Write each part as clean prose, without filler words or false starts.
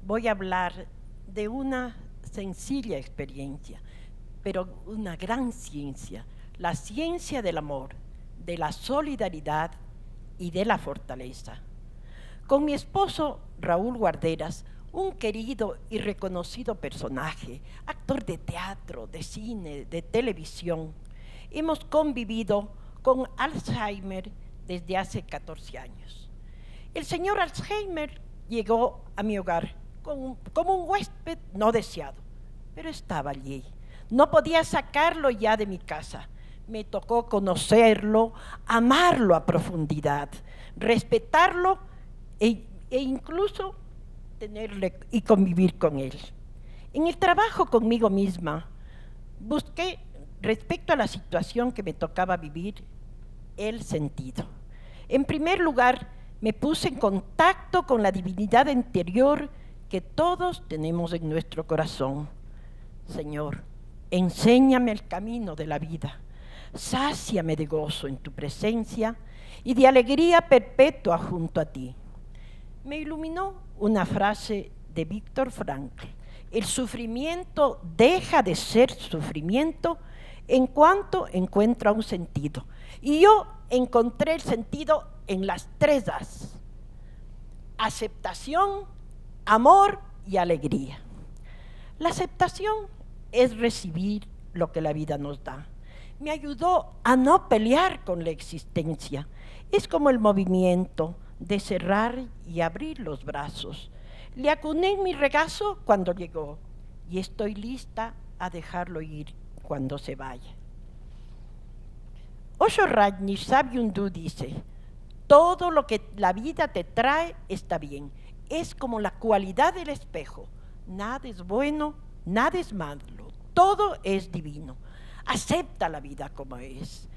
voy a hablar de una sencilla experiencia, pero una gran ciencia, la ciencia del amor, de la solidaridad y de la fortaleza. Con mi esposo Raúl Guarderas, un querido y reconocido personaje, actor de teatro, de cine, de televisión, hemos convivido con Alzheimer desde hace 14 años. El señor Alzheimer llegó a mi hogar como un huésped no deseado, pero estaba allí. No podía sacarlo ya de mi casa. Me tocó conocerlo, amarlo a profundidad, respetarlo e incluso tenerle y convivir con él. En el trabajo conmigo misma, busqué, respecto a la situación que me tocaba vivir, el sentido. En primer lugar, me puse en contacto con la divinidad interior que todos tenemos en nuestro corazón. Señor, enséñame el camino de la vida, sáciame de gozo en tu presencia y de alegría perpetua junto a ti. Me iluminó una frase de Víctor Frankl: el sufrimiento deja de ser sufrimiento en cuanto encuentra un sentido. Y yo encontré el sentido en las 3 A's: aceptación, amor y alegría. La aceptación es recibir lo que la vida nos da. Me ayudó a no pelear con la existencia. Es como el movimiento de cerrar y abrir los brazos. Le acuné en mi regazo cuando llegó y estoy lista a dejarlo ir cuando se vaya. Osho Rajneesh, sabio hindú, dice: todo lo que la vida te trae está bien. Es como la cualidad del espejo. Nada es bueno, nada es malo. Todo es divino. Acepta la vida como es.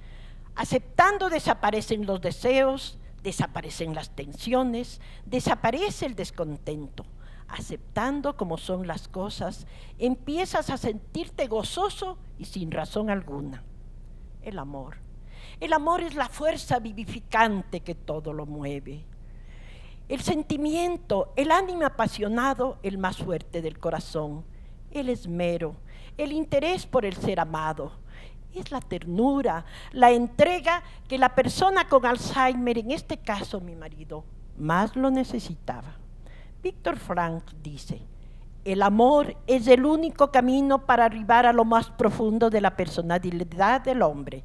Aceptando desaparecen los deseos, desaparecen las tensiones, desaparece el descontento. Aceptando como son las cosas, empiezas a sentirte gozoso y sin razón alguna. El amor. El amor es la fuerza vivificante que todo lo mueve. El sentimiento, el ánimo apasionado, el más fuerte del corazón. El esmero, el interés por el ser amado. Es la ternura, la entrega que la persona con Alzheimer, en este caso mi marido, más lo necesitaba. Víctor Frankl dice: el amor es el único camino para arribar a lo más profundo de la personalidad del hombre.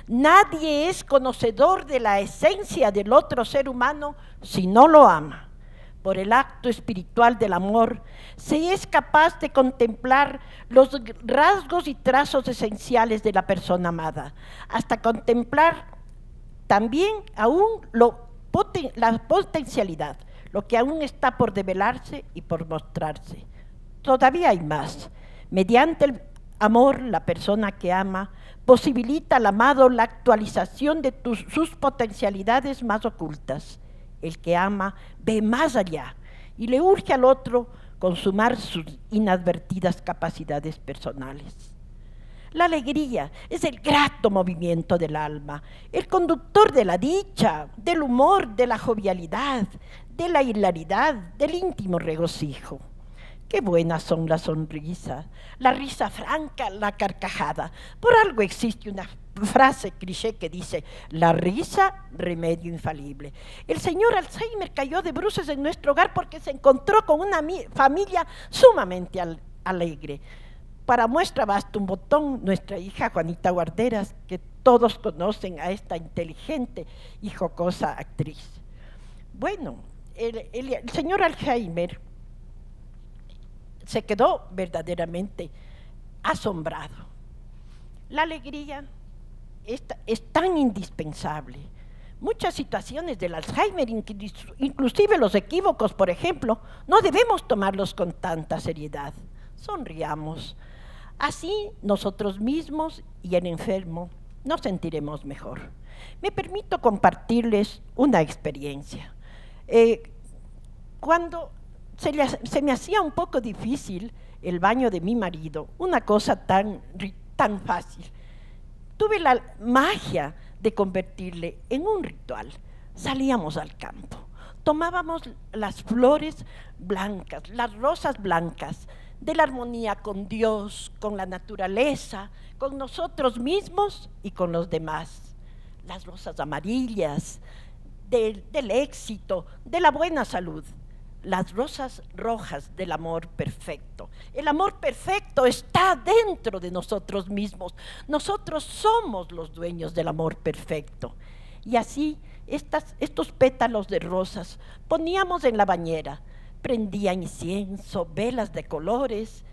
Nadie es conocedor de la esencia del otro ser humano si no lo ama. Por el acto espiritual del amor, se es capaz de contemplar los rasgos y trazos esenciales de la persona amada, hasta contemplar también aún la potencialidad, lo que aún está por develarse y por mostrarse. Todavía hay más. Mediante el amor, la persona que ama posibilita al amado la actualización de sus potencialidades más ocultas. El que ama ve más allá y le urge al otro consumar sus inadvertidas capacidades personales. La alegría es el grato movimiento del alma, el conductor de la dicha, del humor, de la jovialidad, de la hilaridad, del íntimo regocijo. Qué buenas son las sonrisas, la risa franca, la carcajada. Por algo existe una frase cliché que dice: la risa, remedio infalible. El señor Alzheimer cayó de bruces en nuestro hogar porque se encontró con una familia sumamente alegre. Para muestra basta un botón, nuestra hija Juanita Guarderas, que todos conocen a esta inteligente y jocosa actriz. Bueno, el señor Alzheimer se quedó verdaderamente asombrado. La alegría es tan indispensable. Muchas situaciones del Alzheimer, inclusive los equívocos, por ejemplo, no debemos tomarlos con tanta seriedad. Sonriamos. Así nosotros mismos y el enfermo nos sentiremos mejor. Me permito compartirles una experiencia. Cuando se me hacía un poco difícil el baño de mi marido, una cosa tan fácil, tuve la magia de convertirle en un ritual. Salíamos al campo, Tomábamos las flores blancas, las rosas blancas, de la armonía con Dios, con la naturaleza, con nosotros mismos y con los demás. Las rosas amarillas, del éxito, de la buena salud. Las rosas rojas del amor perfecto. El amor perfecto está dentro de nosotros mismos. Nosotros somos los dueños del amor perfecto. Y así, estos pétalos de rosas poníamos en la bañera, prendía incienso, velas de colores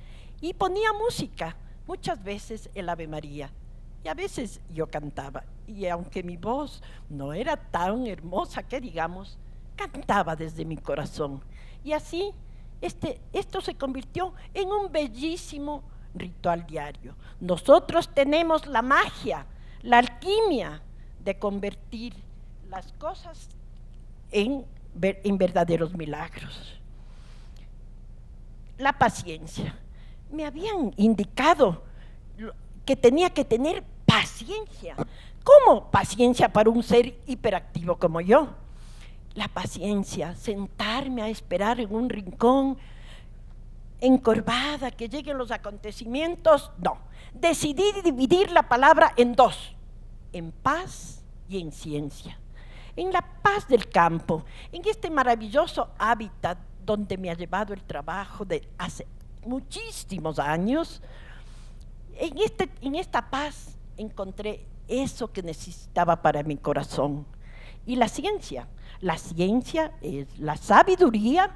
y ponía música, muchas veces el Ave María. Y a veces yo cantaba, y aunque mi voz no era tan hermosa que digamos, cantaba desde mi corazón. Y así, esto se convirtió en un bellísimo ritual diario. Nosotros tenemos la magia, la alquimia de convertir las cosas en verdaderos milagros. La paciencia. Me habían indicado que tenía que tener paciencia. ¿Cómo paciencia para un ser hiperactivo como yo? La paciencia, sentarme a esperar en un rincón, encorvada, que lleguen los acontecimientos. No, decidí dividir la palabra en dos, en paz y en ciencia. En la paz del campo, en este maravilloso hábitat donde me ha llevado el trabajo de hace muchísimos años, en esta paz encontré eso que necesitaba para mi corazón. Y la ciencia es la sabiduría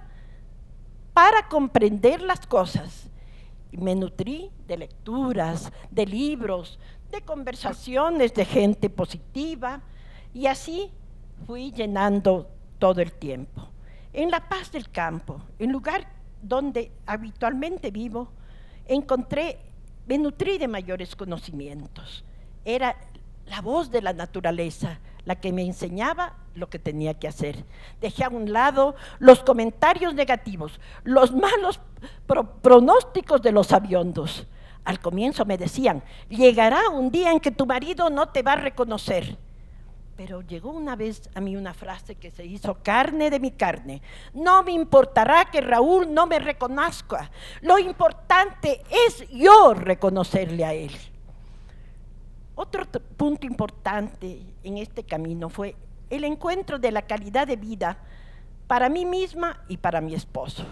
para comprender las cosas. Y me nutrí de lecturas, de libros, de conversaciones de gente positiva, y así fui llenando todo el tiempo. En la paz del campo, el lugar donde habitualmente vivo, me nutrí de mayores conocimientos. Era la voz de la naturaleza la que me enseñaba lo que tenía que hacer. Dejé a un lado los comentarios negativos, los malos pronósticos de los sabiondos. Al comienzo me decían, llegará un día en que tu marido no te va a reconocer. Pero llegó una vez a mí una frase que se hizo carne de mi carne. No me importará que Raúl no me reconozca. Lo importante es yo reconocerle a él. Otro punto importante en este camino fue el encuentro de la calidad de vida para mí misma y para mi esposo.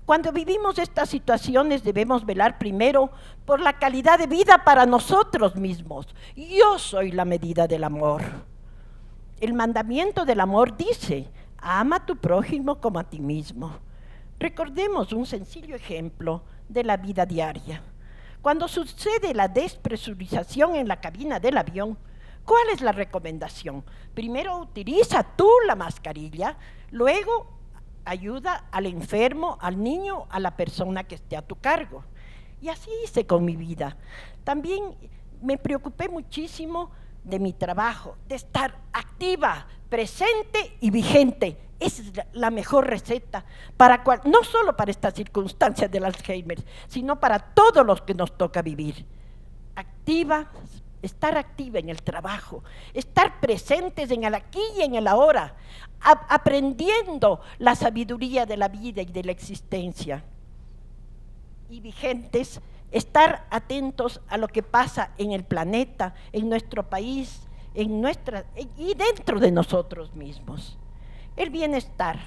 Cuando vivimos estas situaciones debemos velar primero por la calidad de vida para nosotros mismos. Yo soy la medida del amor. El mandamiento del amor dice, ama a tu prójimo como a ti mismo. Recordemos un sencillo ejemplo de la vida diaria. Cuando sucede la despresurización en la cabina del avión, ¿cuál es la recomendación? Primero utiliza tú la mascarilla, luego ayuda al enfermo, al niño, a la persona que esté a tu cargo. Y así hice con mi vida. También me preocupé muchísimo de mi trabajo, de estar activa, presente y vigente. Esa es la mejor receta, no solo para estas circunstancias del Alzheimer, sino para todos los que nos toca vivir. Estar activa en el trabajo, estar presentes en el aquí y en el ahora, aprendiendo la sabiduría de la vida y de la existencia. Y vigentes, estar atentos a lo que pasa en el planeta, en nuestro país, y dentro de nosotros mismos. El bienestar.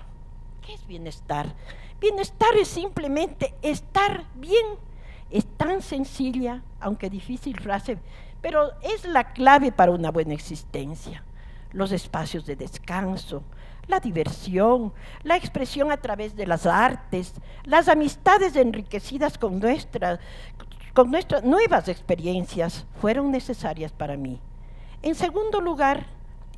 ¿Qué es bienestar? Bienestar es simplemente estar bien. Es tan sencilla, aunque difícil frase, pero es la clave para una buena existencia. Los espacios de descanso, la diversión, la expresión a través de las artes, las amistades enriquecidas con nuestras nuevas experiencias fueron necesarias para mí. En segundo lugar,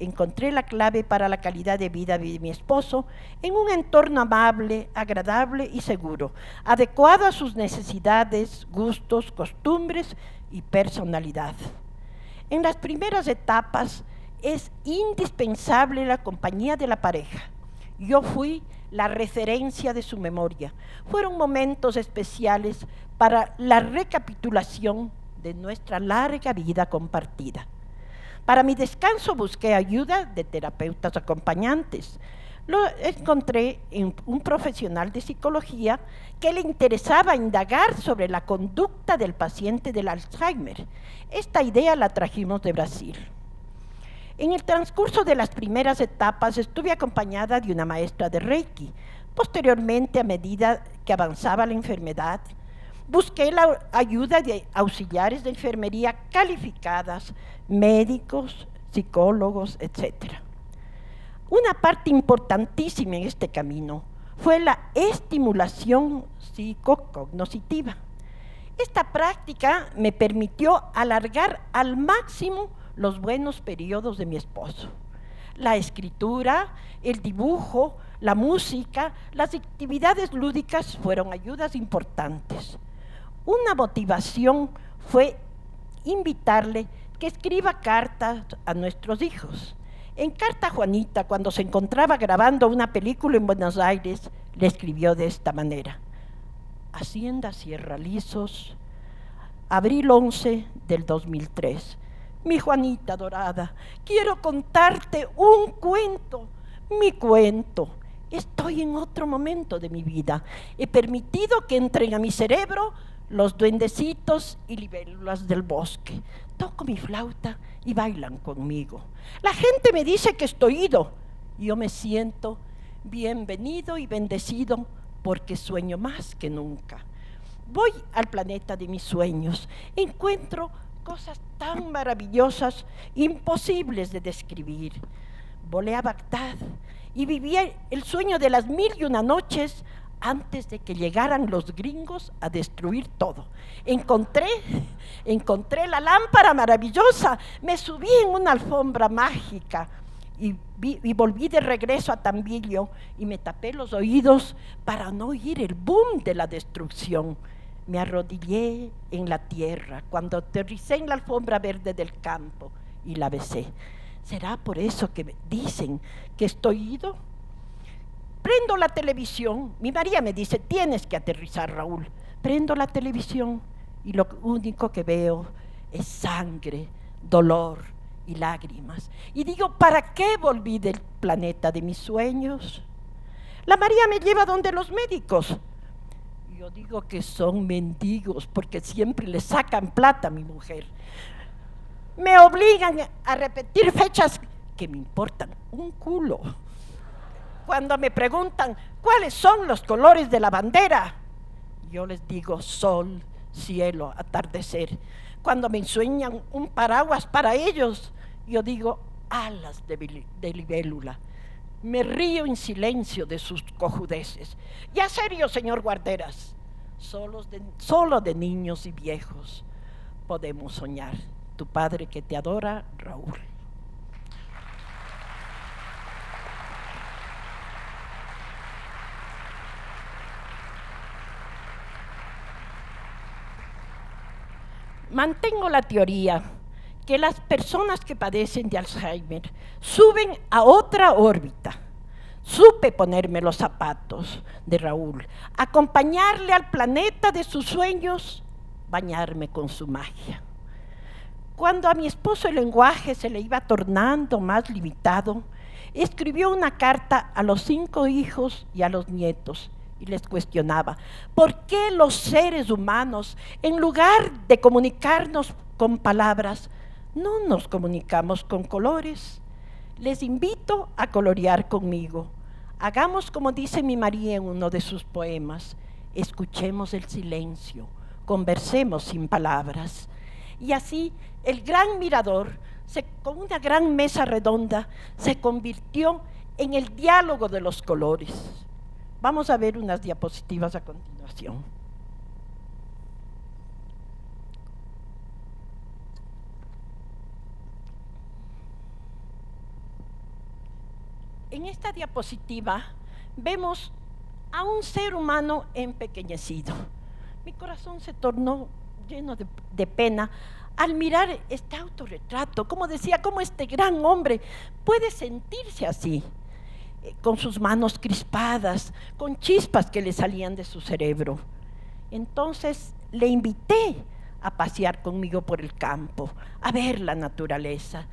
encontré la clave para la calidad de vida de mi esposo en un entorno amable, agradable y seguro, adecuado a sus necesidades, gustos, costumbres y personalidad. En las primeras etapas es indispensable la compañía de la pareja. Yo fui la referencia de su memoria. Fueron momentos especiales para la recapitulación de nuestra larga vida compartida. Para mi descanso busqué ayuda de terapeutas acompañantes. Lo encontré en un profesional de psicología que le interesaba indagar sobre la conducta del paciente del Alzheimer. Esta idea la trajimos de Brasil. En el transcurso de las primeras etapas estuve acompañada de una maestra de Reiki. Posteriormente, a medida que avanzaba la enfermedad, busqué la ayuda de auxiliares de enfermería calificadas, médicos, psicólogos, etc. Una parte importantísima en este camino fue la estimulación psicocognitiva. Esta práctica me permitió alargar al máximo los buenos periodos de mi esposo. La escritura, el dibujo, la música, las actividades lúdicas fueron ayudas importantes. Una motivación fue invitarle que escriba cartas a nuestros hijos. En carta a Juanita, cuando se encontraba grabando una película en Buenos Aires, le escribió de esta manera: Hacienda Sierra Lizos, abril 11 del 2003. Mi Juanita dorada, quiero contarte un cuento, mi cuento. Estoy en otro momento de mi vida. He permitido que entren a mi cerebro los duendecitos y libélulas del bosque. Toco mi flauta y bailan conmigo. La gente me dice que estoy ido. Yo me siento bienvenido y bendecido porque sueño más que nunca. Voy al planeta de mis sueños. Encuentro cosas tan maravillosas, imposibles de describir. Volé a Bagdad y viví el sueño de las 1001 noches antes de que llegaran los gringos a destruir todo. Encontré la lámpara maravillosa, me subí en una alfombra mágica y volví de regreso a Tambillo y me tapé los oídos para no oír el boom de la destrucción. Me arrodillé en la tierra cuando aterricé en la alfombra verde del campo y la besé. ¿Será por eso que me dicen que estoy ido? Prendo la televisión, mi María me dice: tienes que aterrizar, Raúl. Prendo la televisión y lo único que veo es sangre, dolor y lágrimas. Y digo: ¿para qué volví del planeta de mis sueños? La María me lleva donde los médicos. Yo digo que son mendigos porque siempre le sacan plata a mi mujer. Me obligan a repetir fechas que me importan un culo. Cuando me preguntan cuáles son los colores de la bandera, yo les digo: sol, cielo, atardecer. Cuando me ensueñan un paraguas para ellos, yo digo: alas de libélula. Me río en silencio de sus cojudeces. Ya serio, señor Guarderas, solo de niños y viejos podemos soñar. Tu padre que te adora, Raúl. Mantengo la teoría que las personas que padecen de Alzheimer suben a otra órbita. Supe ponerme los zapatos de Raúl, acompañarle al planeta de sus sueños, bañarme con su magia. Cuando a mi esposo el lenguaje se le iba tornando más limitado, escribió una carta a los 5 hijos y a los nietos y les cuestionaba: ¿por qué los seres humanos, en lugar de comunicarnos con palabras, no nos comunicamos con colores? Les invito a colorear conmigo. Hagamos como dice mi María en uno de sus poemas: escuchemos el silencio, conversemos sin palabras. Y así el gran mirador, con una gran mesa redonda, se convirtió en el diálogo de los colores. Vamos a ver unas diapositivas a continuación. En esta diapositiva vemos a un ser humano empequeñecido. Mi corazón se tornó lleno de pena al mirar este autorretrato. Como decía, cómo este gran hombre puede sentirse así, con sus manos crispadas, con chispas que le salían de su cerebro. Entonces le invité a pasear conmigo por el campo, a ver la naturaleza,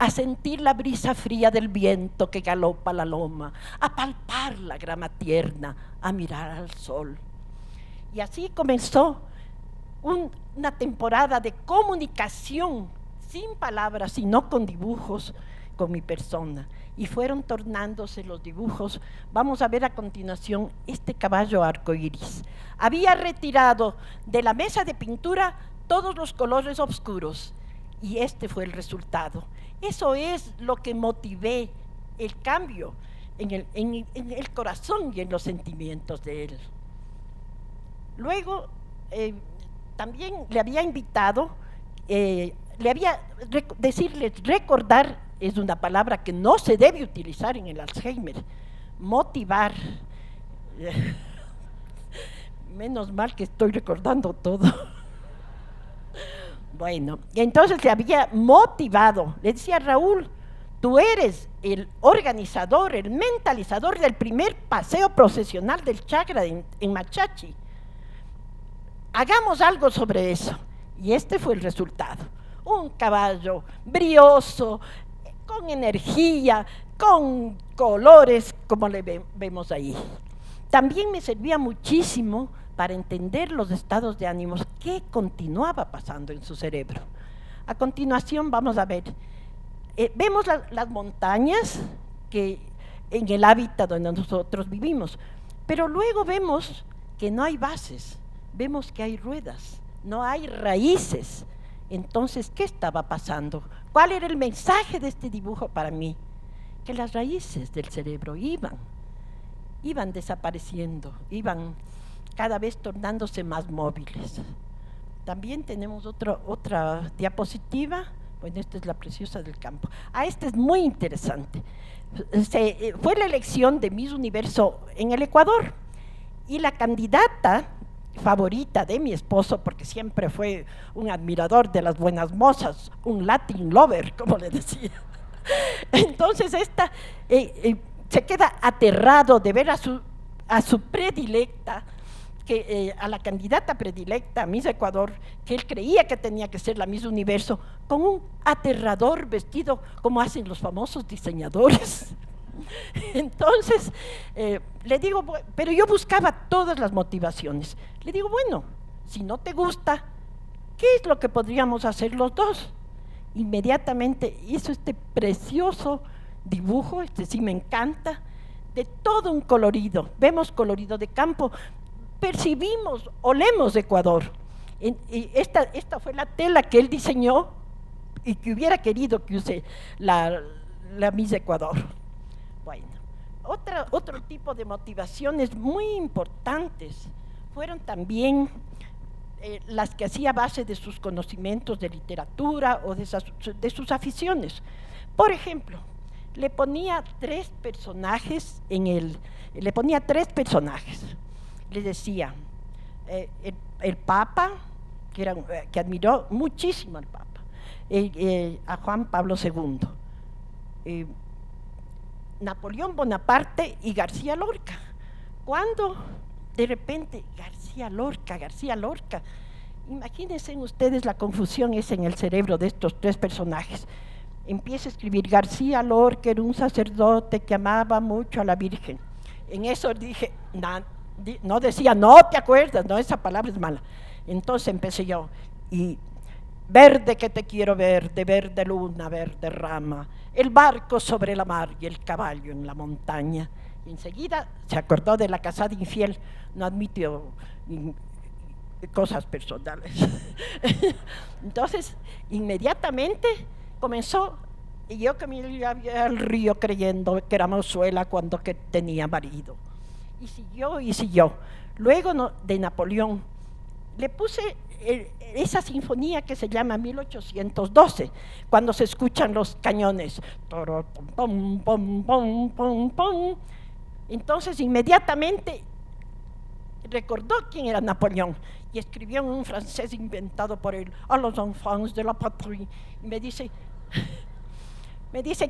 a sentir la brisa fría del viento que galopa la loma, a palpar la grama tierna, a mirar al sol. Y así comenzó una temporada de comunicación sin palabras, sino con dibujos, con mi persona. Y fueron tornándose los dibujos. Vamos a ver a continuación este caballo arcoíris. Había retirado de la mesa de pintura todos los colores oscuros y este fue el resultado. Eso es lo que motivé el cambio en el corazón y en los sentimientos de él. Luego, también le había invitado, decirles, recordar es una palabra que no se debe utilizar en el Alzheimer, motivar. Menos mal que estoy recordando todo. Bueno, entonces le había motivado, le decía: Raúl, tú eres el organizador, el mentalizador del primer paseo procesional del Chakra en Machachi. Hagamos algo sobre eso. Y este fue el resultado. Un caballo brioso, con energía, con colores, como le vemos ahí. También me servía muchísimo para entender los estados de ánimos que continuaba pasando en su cerebro. A continuación vamos a ver, vemos las montañas que en el hábitat donde nosotros vivimos, pero luego vemos que no hay bases, vemos que hay ruedas, no hay raíces. Entonces, ¿qué estaba pasando? ¿Cuál era el mensaje de este dibujo para mí? Que las raíces del cerebro iban desapareciendo, iban cada vez tornándose más móviles. También tenemos otra diapositiva. Bueno, esta es la preciosa del campo. Esta es muy interesante. Fue la elección de Miss Universo en el Ecuador y la candidata favorita de mi esposo, porque siempre fue un admirador de las buenas mozas, un Latin lover, como le decía. Entonces esta se queda aterrado de ver a su predilecta, a la candidata predilecta, Miss Ecuador, que él creía que tenía que ser la Miss Universo, con un aterrador vestido como hacen los famosos diseñadores. Entonces, le digo, pero yo buscaba todas las motivaciones. Le digo, bueno, si no te gusta, ¿qué es lo que podríamos hacer los dos? Inmediatamente hizo este precioso dibujo, este sí me encanta, de todo un colorido. Vemos colorido de campo, percibimos, olemos Ecuador. Y esta fue la tela que él diseñó y que hubiera querido que use la Miss Ecuador. Bueno, otro tipo de motivaciones muy importantes fueron también las que hacía base de sus conocimientos de literatura o de sus aficiones. Por ejemplo, le ponía tres personajes. Le decía el Papa, que admiró muchísimo al Papa, a Juan Pablo II, Napoleón Bonaparte y García Lorca. Cuando de repente García Lorca, imagínense ustedes la confusión es en el cerebro de estos tres personajes. Empieza a escribir: García Lorca era un sacerdote que amaba mucho a la Virgen. En eso dije, no decía, no te acuerdas, no, esa palabra es mala. Entonces empecé yo, y verde que te quiero ver, de verde luna, verde rama, el barco sobre la mar y el caballo en la montaña. Y enseguida se acordó de la casada infiel, no admitió cosas personales. Entonces, inmediatamente comenzó, y yo que me iba al río creyendo que era mozuela cuando que tenía marido. Y siguió. Luego de Napoleón, le puse esa sinfonía que se llama 1812, cuando se escuchan los cañones. Entonces inmediatamente recordó quién era Napoleón y escribió en un francés inventado por él: a los enfants de la patrie. Y me dice,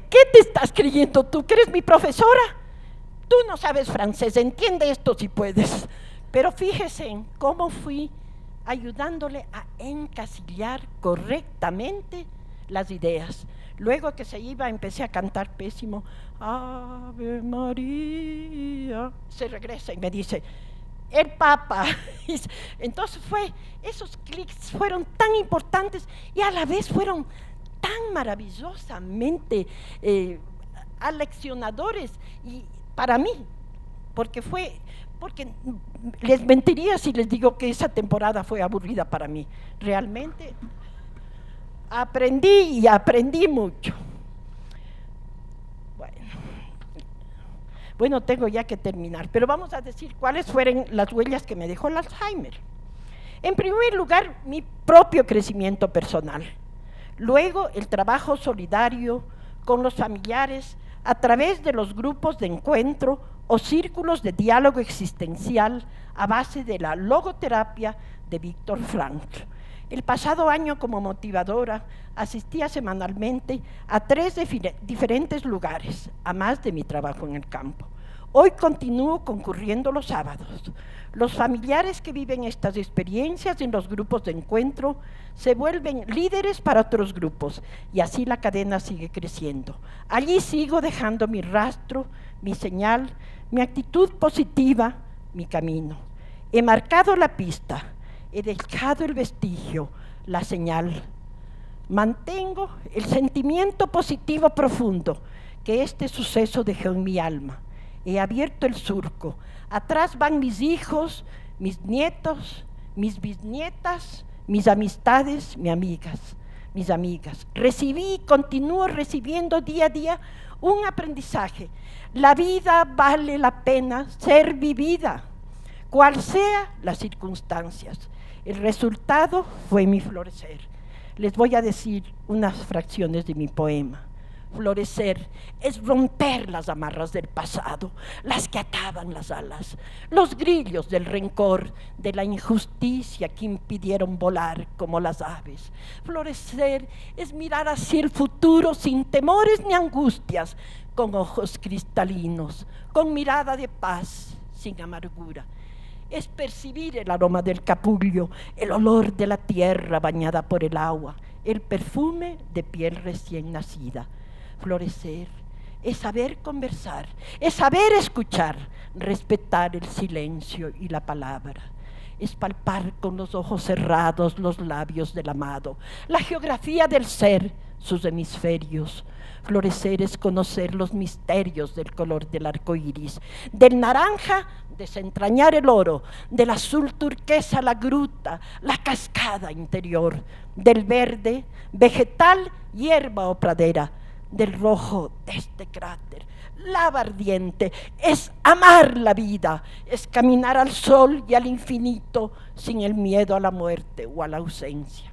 ¿qué te estás creyendo tú, que eres mi profesora? Tú no sabes francés, entiende esto si puedes. Pero fíjese en cómo fui ayudándole a encasillar correctamente las ideas. Luego que se iba, empecé a cantar pésimo, Ave María. Se regresa y me dice, el Papa. Entonces esos clics fueron tan importantes y a la vez fueron tan maravillosamente aleccionadores y para mí, porque les mentiría si les digo que esa temporada fue aburrida para mí. Realmente aprendí mucho. Bueno, tengo ya que terminar, pero vamos a decir cuáles fueron las huellas que me dejó el Alzheimer. En primer lugar, mi propio crecimiento personal. Luego, el trabajo solidario con los familiares a través de los grupos de encuentro o círculos de diálogo existencial a base de la logoterapia de Viktor Frankl. El pasado año, como motivadora, asistía semanalmente a 3 diferentes lugares, a más de mi trabajo en el campo. Hoy continúo concurriendo los sábados. Los familiares que viven estas experiencias en los grupos de encuentro se vuelven líderes para otros grupos y así la cadena sigue creciendo. Allí sigo dejando mi rastro, mi señal, mi actitud positiva, mi camino. He marcado la pista, he dejado el vestigio, la señal. Mantengo el sentimiento positivo profundo que este suceso dejó en mi alma. He abierto el surco. Atrás van mis hijos, mis nietos, mis bisnietas, mis amistades, mis amigas. Recibí y continúo recibiendo día a día un aprendizaje. La vida vale la pena ser vivida, cual sea las circunstancias. El resultado fue mi florecer. Les voy a decir unas fracciones de mi poema. Florecer es romper las amarras del pasado, las que ataban las alas, los grillos del rencor, de la injusticia que impidieron volar como las aves. Florecer es mirar hacia el futuro sin temores ni angustias, con ojos cristalinos, con mirada de paz, sin amargura. Es percibir el aroma del capullo, el olor de la tierra bañada por el agua, el perfume de piel recién nacida. Florecer es saber conversar, es saber escuchar, respetar el silencio y la palabra. Es palpar con los ojos cerrados los labios del amado, la geografía del ser, sus hemisferios. Florecer es conocer los misterios del color del arco iris, del naranja desentrañar el oro, del azul turquesa la gruta, la cascada interior, del verde, vegetal, hierba o pradera, del rojo de este cráter. Lava ardiente es amar la vida, es caminar al sol y al infinito sin el miedo a la muerte o a la ausencia.